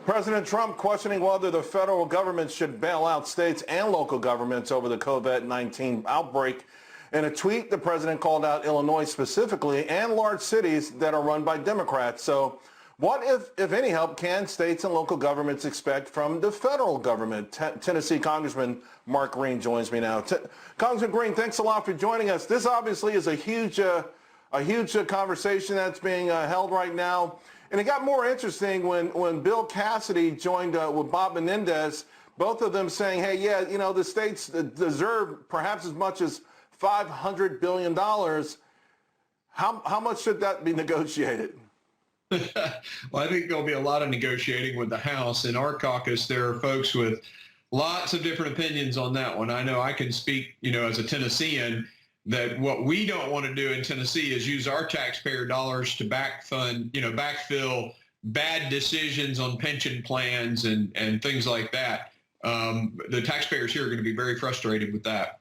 President Trump questioning whether the federal government should bail out states and local governments over the COVID-19 outbreak. In a tweet, the president called out Illinois specifically and large cities that are run by Democrats. So what, if any, help can states and local governments expect from the federal government? Tennessee Congressman Mark Green joins me now. Congressman Green, thanks a lot for joining us. This obviously is a huge conversation that's being held right now. And it got more interesting when Bill Cassidy joined with Bob Menendez, both of them saying, hey, yeah, you know, the states deserve perhaps as much as $500 billion. How much should that be negotiated? Well, I think there'll be a lot of negotiating with the House. In our caucus, there are folks with lots of different opinions on that one. I know I can speak, you know, as a Tennessean, that what we don't want to do in Tennessee is use our taxpayer dollars to backfill bad decisions on pension plans and things like that. The taxpayers here are going to be very frustrated with that.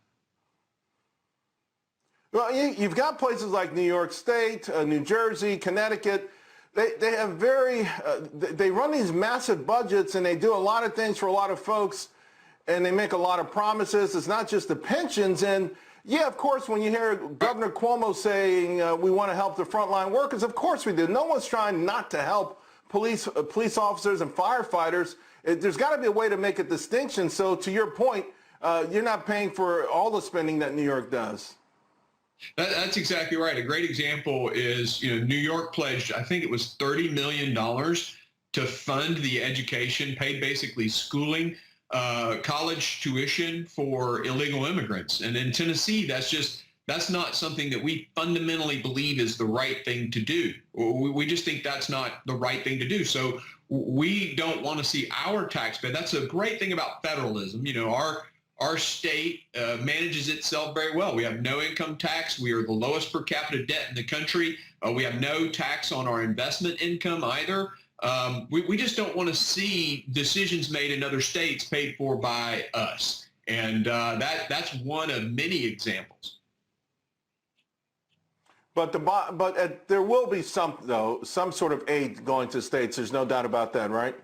Well, you've got places like New York State, New Jersey, Connecticut. They have they run these massive budgets and they do a lot of things for a lot of folks and they make a lot of promises. It's not just the pensions. And yeah, of course, when you hear Governor Cuomo saying we want to help the frontline workers, of course we do. No one's trying not to help police officers and firefighters. There's got to be a way to make a distinction. So to your point, you're not paying for all the spending that New York does. That's exactly right. A great example is, you know, New York pledged, I think it was $30 million to fund the education, paid basically schooling, college tuition for illegal immigrants. And in Tennessee, that's not something that we fundamentally believe is the right thing to do. We just think that's not the right thing to do. So we don't want to see our taxpayer. That's a great thing about federalism. You know, our state manages itself very well. We have no income tax. We are the lowest per capita debt in the country. We have no tax on our investment income either. We just don't want to see decisions made in other states paid for by us. And that's one of many examples. But there will be some sort of aid going to states. There's no doubt about that, right?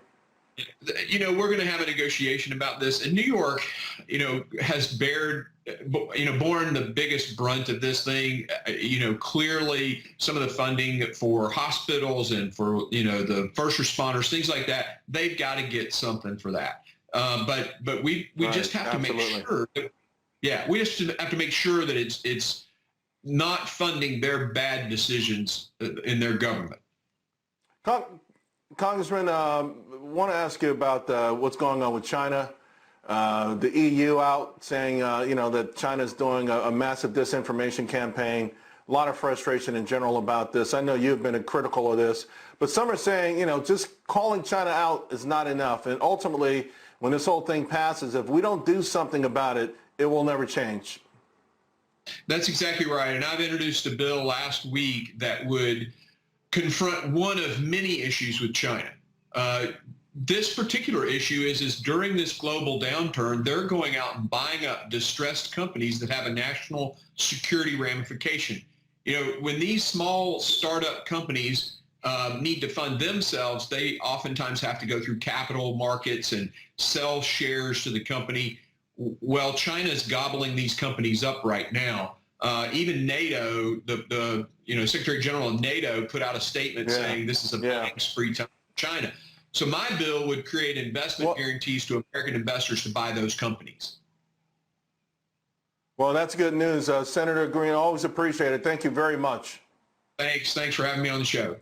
You know, we're going to have a negotiation about this. And New York, you know, has borne the biggest brunt of this thing. You know, clearly some of the funding for hospitals and for, you know, the first responders, things like that, they've got to get something for that. But we just have to make sure. We just have to make sure that it's not funding their bad decisions in their government. Congressman, want to ask you about what's going on with China. The EU out saying, you know, that China's doing a massive disinformation campaign. A lot of frustration in general about this. I know you've been critical of this, but some are saying, you know, just calling China out is not enough. And ultimately, when this whole thing passes, if we don't do something about it, it will never change. That's exactly right. And I've introduced a bill last week that would confront one of many issues with China. This particular issue is during this global downturn, they're going out and buying up distressed companies that have a national security ramification. You know, when these small startup companies need to fund themselves, they oftentimes have to go through capital markets and sell shares to the company. Well, China's gobbling these companies up right now. Even NATO, the Secretary General of NATO put out a statement saying this is a buying spree time for China. So my bill would create investment guarantees to American investors to buy those companies. Well, that's good news. Senator Green, always appreciate it. Thank you very much. Thanks for having me on the show.